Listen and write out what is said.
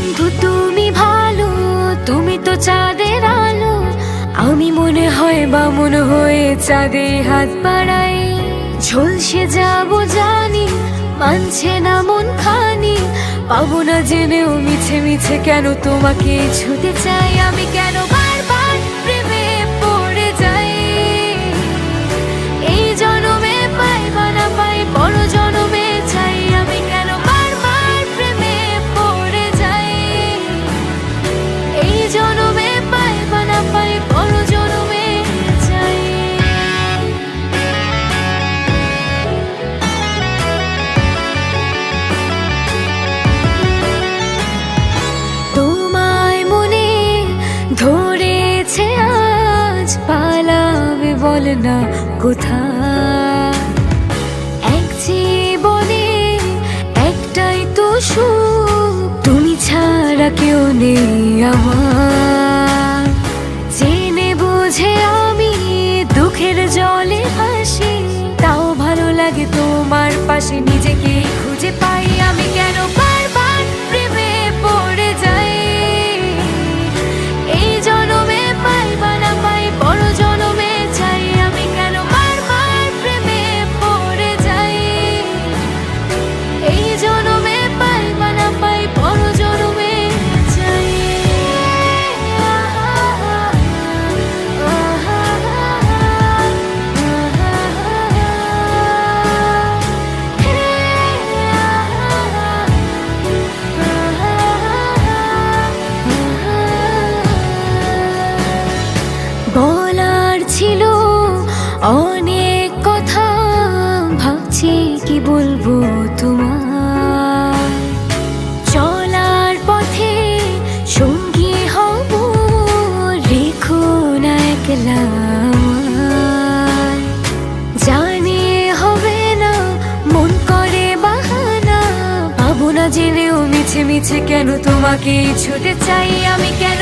বন্ধু তুমি ভালো, তুমি তো চাঁদের আলো। আমি মনে হয় বামুন হয়ে চাঁদে হাত বাড়াই। ঝলসে যাবো জানি, মানছে না মন খানি। পাবো না জেনেও মিছে মিছে কেন তোমাকে ছুতে চাই। আমি কেন বারবার প্রেমে পড়ে যাই। এই জনমে পাই বা না পাই, বড় জনমে চাই। আমি কেন বারবার প্রেমে পড়ে যাই। এই জনমে পাই বা না পাই, বড় জনমে চাই। তোমায় মনে ধরেছে আজ, পালাবে বল না কোথায়। এক জীবনে একটাই তো সুখ, তুমি ছাড়া কেউ নেই আমার। জেনে বুঝে আমি দুঃখের জলে ভাসি, তাও ভালো লাগে তোমার পাশে নিজেকে খুঁজে পাই। আমি কেন বারবার প্রেমে পড়ে যাই। এই জনমে পাই বা না পাই, বড় জনমে চাই। আমি কেন বারবার প্রেমে পড়ে যাই। এই জনমে পাই বা না পাই, বড় জনমে চাই। বলার ছিল অনেক কথা, ভাবছি কি বলবো তোমার। চলার পথে সঙ্গী হব, রেখো না একলা আমায়। জানি হবে না, মন করে বাহানা। পাবো না জেনেও মিছে মিছে কেন তোমাকে ছুটে চাই। আমি কেন